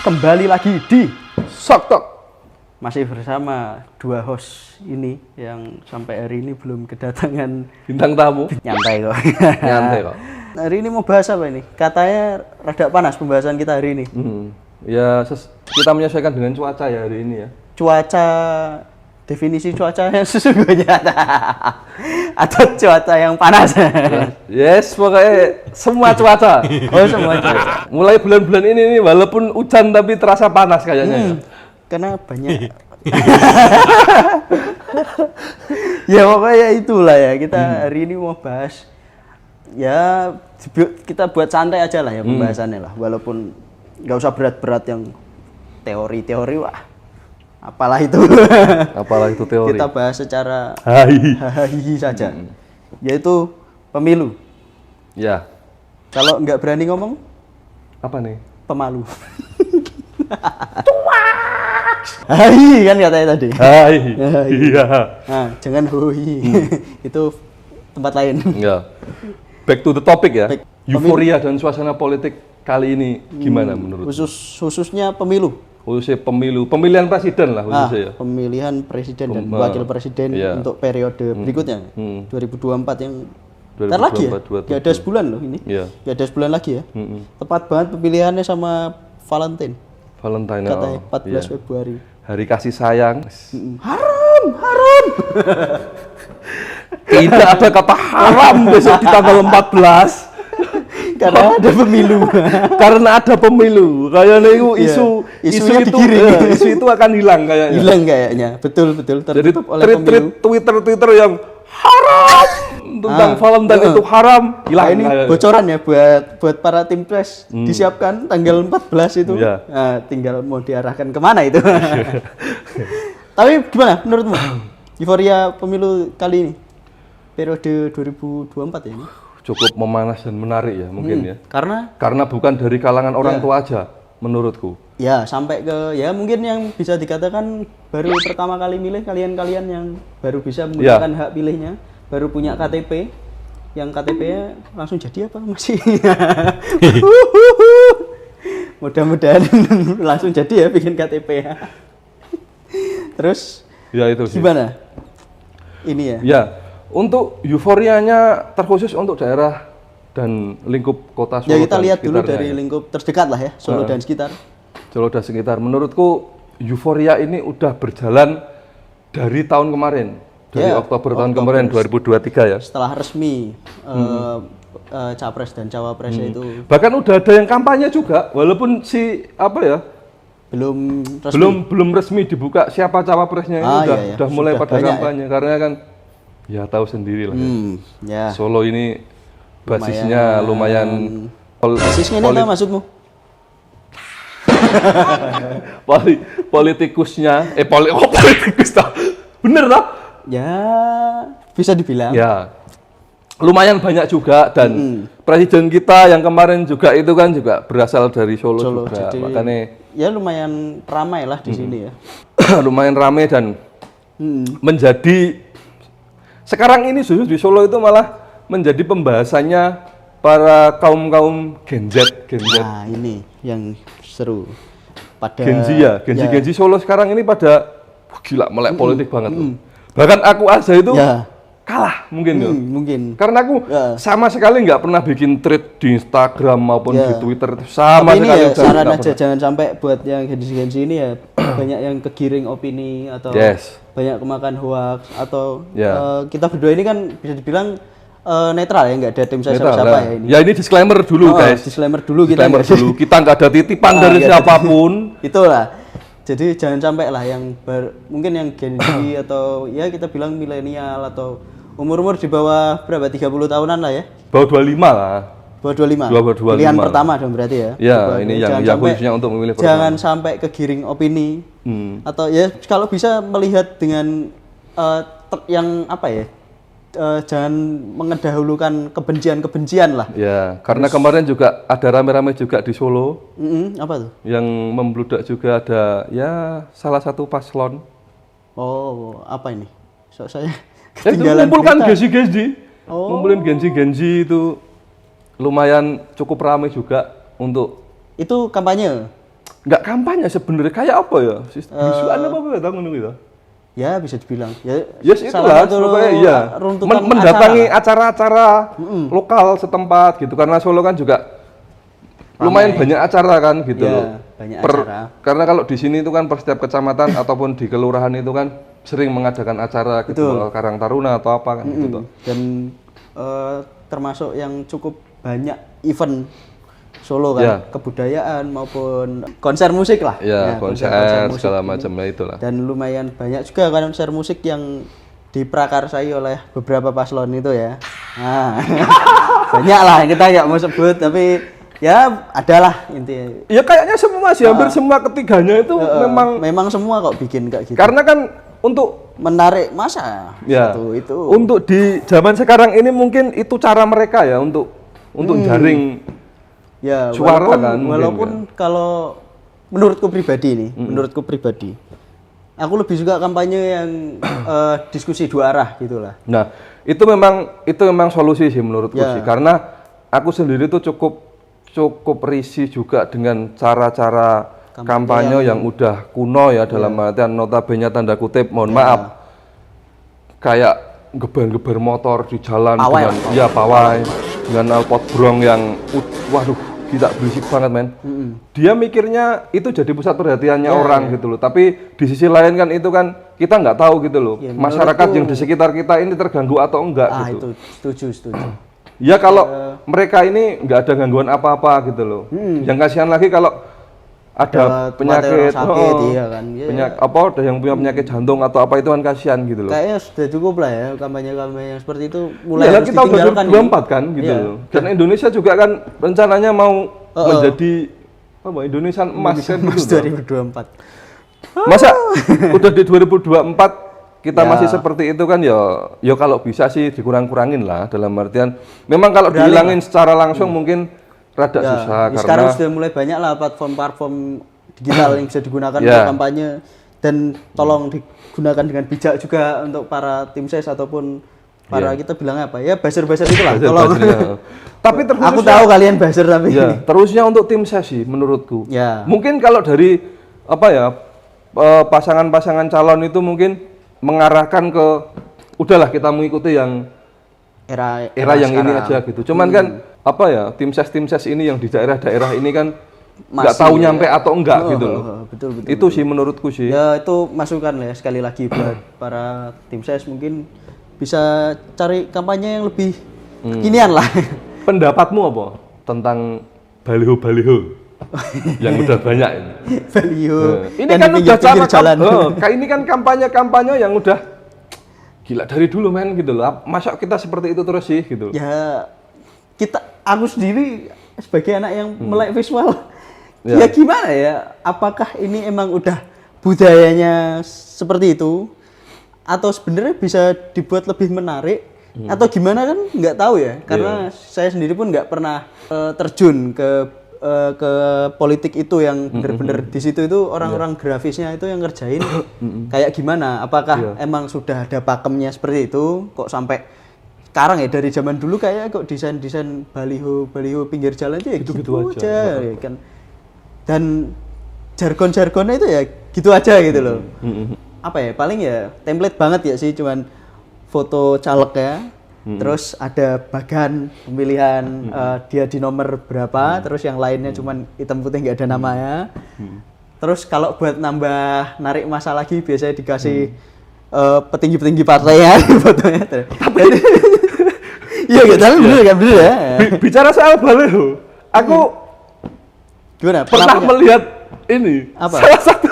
kembali lagi di Sok Talk. masih bersama dua host ini yang sampai hari ini belum kedatangan Bintang tamu. nyantai kok. Nyantai kok. Hari ini mau bahas apa ini? Katanya rada panas pembahasan kita hari ini. Ya kita menyesuaikan dengan cuaca ya hari ini ya. Cuaca, definisi cuaca yang sesungguhnya atau cuaca yang panas. Yes, pokoknya semua cuaca. Oh, semua cuaca. Mulai bulan-bulan ini nih, walaupun hujan tapi terasa panas kayaknya. Ya. Karena banyak ya pokoknya itulah ya, kita hari ini mau bahas ya, kita buat santai aja lah ya pembahasannya lah, walaupun nggak usah berat-berat yang teori-teori, wah apalah itu. Apalah itu teori. Kita bahas secara hahihi saja, yaitu pemilu. Ya. Kalau nggak berani ngomong Apa nih? pemalu. Hai kan katanya tadi. Hai. Iya. Nah, jangan hui. Itu tempat lain. Ya. Back to the topic ya. Back. Euforia dan suasana politik kali ini gimana menurut? Khususnya pemilu. Khususnya pemilu, pemilihan presiden lah khususnya ya. Pemilihan presiden dan wakil presiden iya. untuk periode berikutnya. 2024 yang ntar 2024, lagi ya. Gak ada sebulan loh ini. Iya. Gak ada sebulan lagi ya. Tepat banget pemilihannya sama Valentine. Valentine Katanya 14 iya. Februari. Hari kasih sayang. Haram. Tidak ada kata haram besok di tanggal 14. Karena ada pemilu. Karena ada pemilu. Kayaknya itu Isunya itu digiring. isu itu akan hilang kayaknya. Hilang kayaknya. Betul Jadi tertutup oleh pemilu. Twitter yang haram tentang Valentine itu haram hilang. Nah, ini bocoran ya buat para tim pres, disiapkan tanggal 14 itu. Iya. Nah, tinggal mau diarahkan kemana itu. Tapi gimana menurutmu euforia pemilu kali ini, periode 2024 ya ini? Cukup memanas dan menarik ya mungkin ya. Karena Bukan dari kalangan orang tua aja menurutku. ya sampai ke ya mungkin yang bisa dikatakan baru pertama kali milih, kalian yang baru bisa menggunakan hak pilihnya, baru punya KTP, yang KTP-nya langsung jadi apa masih? Mudah-mudahan langsung jadi ya bikin KTP ya. Terus Ya itu sih. gimana? Ini ya. Ya, untuk euforianya terkhusus untuk daerah dan lingkup kota Solo. Ya kita dan lihat dulu sekitarnya dari ya. lingkup terdekat lah ya, Solo dan sekitar. Solo dan sekitar. Menurutku euforia ini udah berjalan dari tahun kemarin. Dari Ya, Oktober tahun kemarin 2023 ya. Setelah resmi capres dan cawapresnya itu Bahkan udah ada yang kampanye juga, walaupun belum resmi. belum resmi dibuka siapa cawapresnya ini Iya. udah mulai Sudah pada banyak kampanye karena kan ya tahu sendiri lah. Ya. Solo ini basisnya lumayan Basisnya ini apa maksudmu? politikusnya politikus tau. Bener tau? Ya, bisa dibilang. Ya. Lumayan banyak juga dan presiden kita yang kemarin juga itu kan juga berasal dari Solo juga. Jadi, makanya ya lumayan ramai lah di sini ya. lumayan ramai dan menjadi sekarang ini justru di Solo itu malah menjadi pembahasannya para kaum Gen Z. Nah, ini yang seru. Pada Gen Z ya, Gen Z Solo sekarang ini pada gila melek politik banget tuh. Bahkan aku aja itu kalah mungkin ya. Mungkin. Karena aku sama sekali nggak pernah bikin thread di Instagram maupun di Twitter sama Tapi ini sekali. ya saran aja, jangan sampai buat yang Gen Z ini ya banyak yang kegiring opini atau banyak kemakan hoax atau kita berdua ini kan bisa dibilang netral ya, nggak ada tim siapa ya ini. Ya ini disclaimer dulu guys. Disclaimer dulu Disclaimer dulu. Kita nggak ada titipan dari siapapun. Itulah. Jadi jangan sampai lah yang mungkin yang Gen Z atau ya kita bilang milenial atau umur-umur di bawah berapa 30 tahunan lah ya. Bawah 25 lah. Bawah 25. Bawah 25. Pilihan pertama dong berarti ya. Ya, ini yang khususnya untuk memilih pertama. Jangan sampai kegiring opini. Atau ya kalau bisa melihat dengan yang apa ya? Jangan mengedahulukan kebencian lah. Ya, karena kemarin juga ada rame-rame juga di Solo. Apa tuh? Yang membludak juga ada ya salah satu paslon. Oh, apa ini? Saya Itu ketinggalan mengumpulkan berita. Genzi. Ngumpulin Genzi itu lumayan cukup ramai juga untuk Itu kampanye. nggak kampanye sebenarnya, kayak apa ya? Bisuan apa ya tahu ngono gitu. Ya bisa dibilang. Ya Yes, itulah pokoknya iya. Mendatangi acara-acara lokal setempat gitu, karena Solo kan juga lumayan banyak acara kan gitu ya, loh. Banyak acara. Karena kalau di sini itu kan per setiap kecamatan ataupun di kelurahan itu kan sering mengadakan acara gitu, Karang Taruna atau apa kan gitu tuh. Dan termasuk yang cukup banyak event Solo kan, kebudayaan maupun konser musik lah. Ya, konser segala macamnya itulah. Dan lumayan banyak juga konser musik yang diprakarsai oleh beberapa paslon itu ya. Nah, banyak lah kita nggak mau sebut, tapi ya adalah intinya. Ya kayaknya semua sih, hampir semua ketiganya itu memang semua kok bikin kayak gitu. Karena kan untuk menarik masa ya, itu. Untuk di zaman sekarang ini mungkin itu cara mereka ya untuk jaring ya, suara kan. Walaupun kalau menurutku pribadi aku lebih suka kampanye yang diskusi dua arah gitulah. Nah, itu memang solusi sih menurutku sih, karena aku sendiri tuh cukup risih juga dengan cara-cara kampanye yang udah kuno ya, dalam artian notabene tanda kutip mohon maaf kayak geber-geber motor di jalan dengan pawai dengan alpot brong yang waduh gila berisik banget men. Dia mikirnya itu jadi pusat perhatiannya orang gitu loh, tapi di sisi lain kan itu kan kita nggak tahu gitu loh, masyarakat yang di sekitar kita ini terganggu atau enggak gitu. Itu setuju. Ya kalau mereka ini nggak ada gangguan apa-apa gitu loh. Yang kasihan lagi kalau ada penyakit sakit, iya kan. Ada yang punya penyakit jantung atau apa itu kan kasihan gitu loh. Kayaknya sudah cukup lah ya kampanye-kampanye yang seperti itu mulai harus kita ditinggalkan. Kita udah 2024 kan gitu loh. Dan Indonesia juga kan rencananya mau menjadi Indonesia emas kan gitu. 2024. Masa udah di 2024 kita masih seperti itu kan ya kalau bisa sih dikurang-kurangin lah, dalam artian memang kalau dihilangin secara langsung mungkin rada susah karena sekarang sudah mulai banyak lah platform digital yang bisa digunakan untuk kampanye, dan tolong digunakan dengan bijak juga untuk para tim ses ataupun para kita bilangnya apa ya, buzzer itulah tolong. Tapi terkhususnya, aku tahu kalian buzzer tapi terusnya untuk tim ses sih menurutku. Ya. Mungkin kalau dari pasangan-pasangan calon itu mungkin mengarahkan ke udahlah kita mengikuti yang era yang sekarang ini aja gitu. Cuman kan tim ses ini yang di daerah-daerah ini kan nggak tahu nyampe atau enggak gitu loh. Betul. Itu sih menurutku sih. Ya itu masukan ya sekali lagi buat para tim ses, mungkin bisa cari kampanye yang lebih kekinian lah. Pendapatmu apa tentang baliho-baliho yang udah banyak ini? Baliho. Ini kan udah jalan. Ini kan kampanye-kampanye yang udah gila dari dulu men gitu loh. Masa kita seperti itu terus sih gitu. Ya aku sendiri sebagai anak yang melek visual, ya gimana ya? Apakah ini emang udah budayanya seperti itu, atau sebenarnya bisa dibuat lebih menarik, atau gimana kan nggak tahu ya? Karena saya sendiri pun nggak pernah terjun ke politik itu yang bener-bener di situ itu orang-orang grafisnya itu yang ngerjain kayak gimana? Apakah emang sudah ada pakemnya seperti itu? Kok sampai sekarang ya, dari zaman dulu kayak kok desain baliho pinggir jalan itu ya gitu aja ya kan. Dan jargon-jargonnya itu ya gitu aja gitu loh. Apa ya? Paling ya template banget ya sih, cuman foto caleg ya. Terus ada bagan pemilihan dia di nomor berapa, terus yang lainnya cuman hitam putih nggak ada namanya. Terus kalau buat nambah narik masa lagi biasanya dikasih petinggi-petinggi partai ya fotonya. Iya gitu, tapi bener ya. Bicara soal baliho, aku gimana? Pernah melihat ini. Apa? Salah satu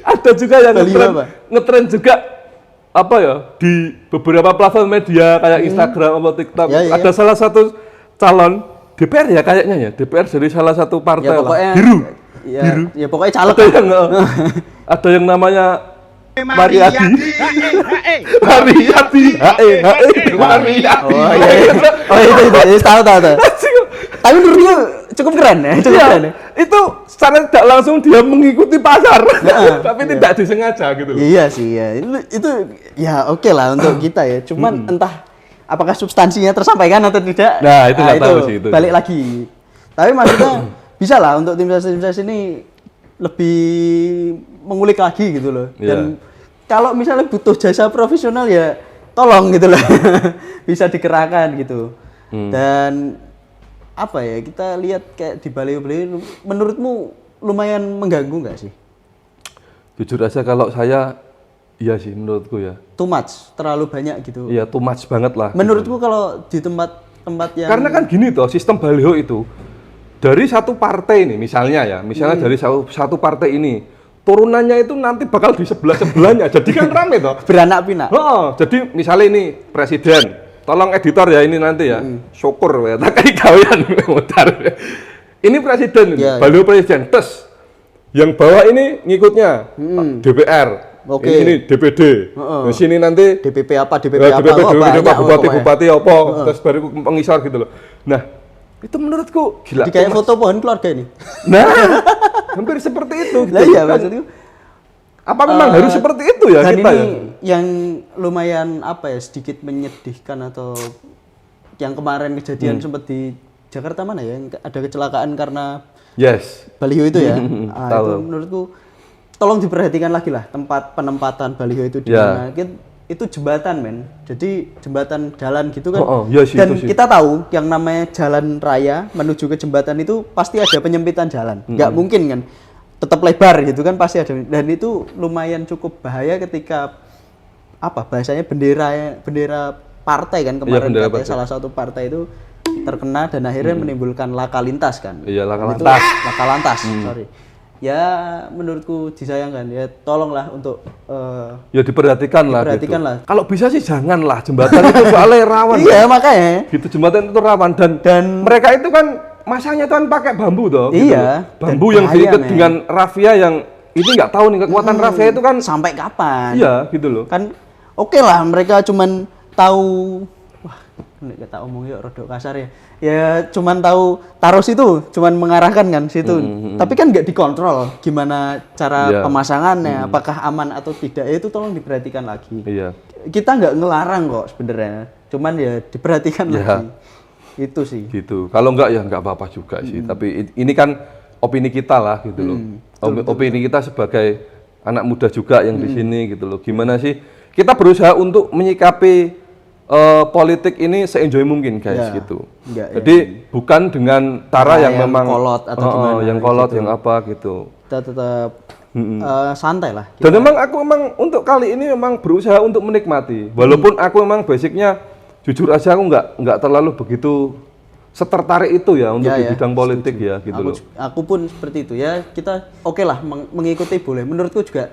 ada juga yang ngetren juga di beberapa platform media kayak Instagram atau TikTok. Ada salah satu calon DPR ya kayaknya ya, DPR dari salah satu partai biru. Ya pokoknya caleg. Ada yang namanya Mariadi. Itu tahu. Tapi menurutku cukup keren ya, Itu secara tidak langsung dia mengikuti pasar, tapi tidak disengaja gitu. Iya sih ya. Itu ya oke lah untuk kita ya. Cuman entah apakah substansinya tersampaikan atau tidak. Nah, itu nggak tahu sih itu. Balik lagi. Tapi maksudnya bisa lah untuk tim ses ini lebih mengulik lagi gitu loh. Dan kalau misalnya butuh jasa profesional ya tolong gitu loh. Bisa dikerahkan gitu. Dan apa ya, kita lihat kayak di baliho-baliho, menurutmu lumayan mengganggu nggak sih? Jujur aja kalau saya, iya sih menurutku ya. Too much, terlalu banyak gitu. Iya, too much banget lah. Menurutku kalau di tempat yang... Karena kan gini toh, sistem baliho itu, dari satu partai ini misalnya dari satu partai ini, turunannya itu nanti bakal di sebelah-sebelahnya, jadi kan rame toh. Beranak pinak. Jadi misalnya ini presiden, tolong editor ya ini nanti ya, syukur ya, tak kayak gawean mutar. Ini presiden, baliho presiden, tes. Yang bawah ini ngikutnya DPR. Oke. Ini DPD. Di sini nanti DPP apa, DPP bupati apa, terus baru pengisar gitu loh. Nah, itu menurutku gila. Kayak foto pohon keluarga ini. Nah, hampir seperti itu. Gitu. Lah iya maksudku. Apa memang harus seperti itu ya dan kita ini ya? Yang lumayan apa ya, sedikit menyedihkan atau yang kemarin kejadian sempat di Jakarta mana ya, yang ada kecelakaan karena baliho itu ya. Itu menurutku tolong diperhatikan lagi lah tempat penempatan baliho itu di mana. Itu jembatan men, jadi jembatan jalan gitu kan. Dan kita tahu yang namanya jalan raya menuju ke jembatan itu pasti ada penyempitan jalan, nggak mungkin kan tetap lebar gitu kan, pasti ada. Dan itu lumayan cukup bahaya ketika apa bahasanya, bendera partai kan kemarin, katanya salah satu partai itu terkena dan akhirnya menimbulkan laka lintas kan. Iya, laka lantas. Sorry. Ya menurutku disayangkan ya, tolonglah untuk ya diperhatikan lah. Kalau bisa sih janganlah jembatan itu soalnya rawan. Iya makanya. Gitu, jembatan itu rawan dan mereka itu kan masanya tuh kan pakai bambu toh. Iya. Gitu. Bambu yang diikat dengan rafia yang ini nggak tahu nih kekuatan rafia itu kan sampai kapan. Iya gitu loh. Kan oke lah mereka cuman tahu, wah nggak tak omong yuk rodok kasar ya. Ya cuman tahu taruh situ, cuman mengarahkan kan situ. Tapi kan nggak dikontrol gimana cara pemasangannya, apakah aman atau tidak. Ya itu tolong diperhatikan lagi. Iya. Kita nggak ngelarang kok sebenarnya, cuman ya diperhatikan lagi. Itu sih. Gitu. Kalau nggak ya nggak apa-apa juga sih. Tapi ini kan opini kita lah gitu loh. Opini kita sebagai anak muda juga yang di sini gitu loh. Gimana sih kita berusaha untuk menyikapi politik ini se-enjoy mungkin guys gitu. Jadi bukan dengan cara yang memang kolot atau gimana, yang kolot gitu. Yang apa gitu. Kita tetap santai lah. Dan memang aku untuk kali ini memang berusaha untuk menikmati. Walaupun aku memang basicnya jujur aja aku nggak terlalu begitu setertarik itu ya untuk di bidang politik ya gitu loh. Aku pun seperti itu ya. Kita oke lah mengikuti boleh. Menurutku juga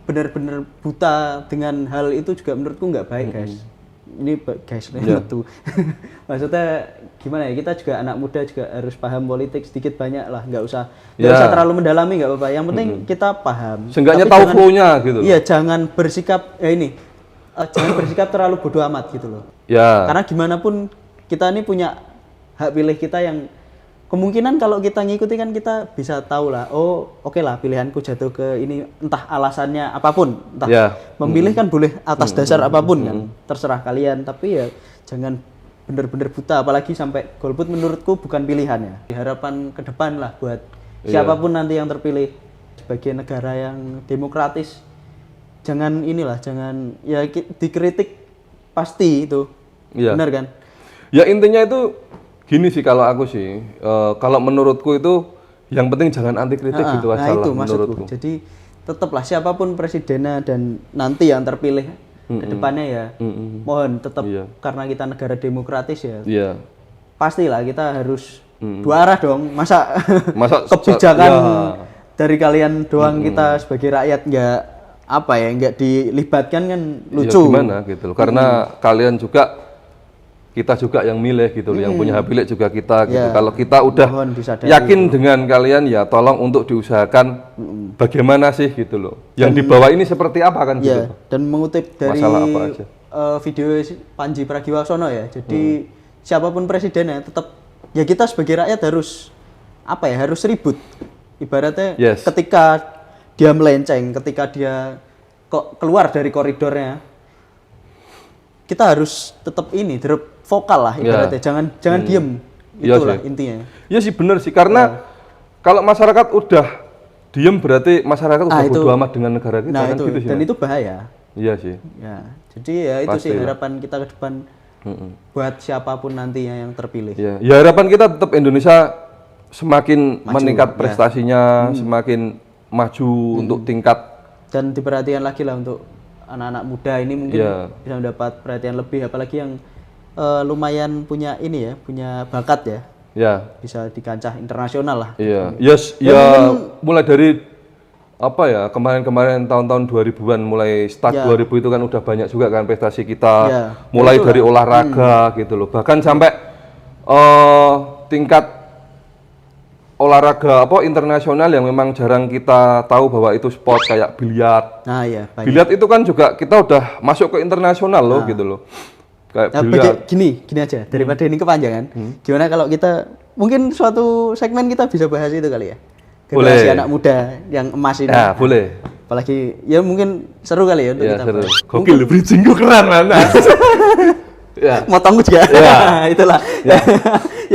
benar-benar buta dengan hal itu juga menurutku nggak baik guys. Ini guys tuh. Maksudnya gimana ya, kita juga anak muda juga harus paham politik sedikit banyak lah, nggak usah terlalu mendalami, nggak apa-apa. Yang penting kita paham. Seenggaknya tahu flow-nya gitu loh. Iya, jangan bersikap jangan bersikap terlalu bodoh amat gitu loh. Ya. Karena gimana pun kita ini punya hak pilih kita yang kemungkinan kalau kita ngikuti kan kita bisa tahu lah, oh oke lah pilihanku jatuh ke ini, entah alasannya apapun, entah memilih kan boleh atas dasar apapun kan, terserah kalian, tapi ya jangan bener-bener buta, apalagi sampai golput menurutku bukan pilihannya. Harapan ke depan lah buat siapapun nanti yang terpilih sebagai negara yang demokratis, jangan ya dikritik pasti itu, benar kan? Ya intinya itu gini sih kalau aku sih, kalau menurutku itu yang penting jangan anti kritik gitu aja lah menurutku. Jadi tetaplah siapapun presidennya dan nanti yang terpilih ke depannya ya, mohon tetap karena kita negara demokratis ya, pastilah kita harus dua arah dong. Masa kebijakan dari kalian doang kita sebagai rakyat nggak dilibatkan kan lucu. Ya, gimana gitu loh. Karena kalian juga kita juga yang milih gitu loh, yang punya hak pilih juga kita gitu. Kalau kita udah yakin dengan kalian ya tolong untuk diusahakan bagaimana sih gitu loh. Yang di bawah ini seperti apa kan gitu. Dan mengutip dari video Panji Pragiwaksono ya. Jadi siapapun presidennya tetap ya kita sebagai rakyat harus harus ribut. Ibaratnya ketika dia melenceng, ketika dia keluar dari koridornya, kita harus tetap vokal lah ibaratnya, jangan diem, itulah intinya. Iya sih bener sih, karena kalau masyarakat udah diem berarti masyarakat udah itu. bodo amat dengan negara kita Nah kan itu, gitu sih. dan Mas. itu bahaya. Iya sih. Ya, jadi ya itu Pasti sih lah. harapan kita ke depan buat siapapun nantinya yang terpilih. Ya, ya harapan kita tetap Indonesia semakin meningkat prestasinya, semakin maju untuk tingkat. Dan diperhatikan lagi lah untuk anak-anak muda ini mungkin bisa mendapat perhatian lebih, apalagi yang lumayan punya ini ya, punya bakat ya, Ya, bisa di kancah internasional lah. iya. Yes, ya mulai dari apa ya, kemarin-kemarin tahun-tahun 2000-an mulai start 2000 itu kan udah banyak juga kan prestasi kita. Ya, Mulai dari olahraga gitu loh. Bahkan sampai tingkat olahraga apa internasional yang memang jarang kita tahu bahwa itu sport kayak biliar. Nah ya, banyak. Biliar itu kan juga kita udah masuk ke internasional loh gitu loh. Kayak Nah, biliar. gini aja, daripada ini kepanjangan, gimana kalau kita, mungkin suatu segmen kita bisa bahas itu kali ya? Generasi Boleh. anak muda yang emas ini. Ya, boleh. Apalagi, ya mungkin seru kali ya untuk Ya, kita seru. bahas. Gokil, bridging gue keren mana. Ya. Motong juga. Ya. Itulah. Ya,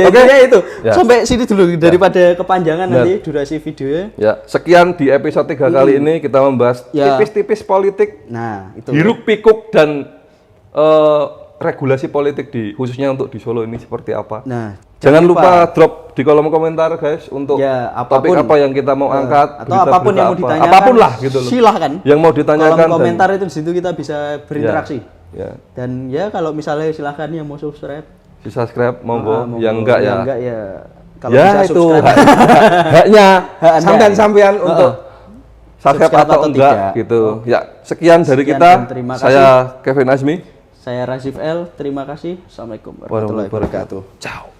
Oke. intinya itu. Ya. Sampai sini dulu daripada kepanjangan nanti durasi videonya. Ya, sekian di episode 3 kali ini kita membahas Ya. tipis-tipis politik, Nah, itu. hiruk pikuk dan regulasi politik di khususnya untuk di Solo ini seperti apa. Nah, Jangan lupa drop di kolom komentar guys untuk Ya, topik apapun. apa yang kita mau angkat, atau apapun yang mau ditanyakan. apapun lah gitu loh. Silahkan. Yang mau ditanyakan Kolom komentar itu di situ kita bisa berinteraksi. Ya. Dan ya kalau misalnya silahkan yang mau subscribe. Di subscribe monggo, monggo. yang enggak ya. Yang enggak ya. Kalau Ya bisa itu subscribe. haknya Hak Anda. sampean-sampean untuk subscribe Subscribe atau atau enggak tidak. gitu. Ya, sekian dari Sekian kita. dan terima Saya Kevin Azmi. Saya Razif L. Terima kasih. Assalamualaikum warahmatullahi Warahmatullahi wabarakatuh. wabarakatuh. Ciao.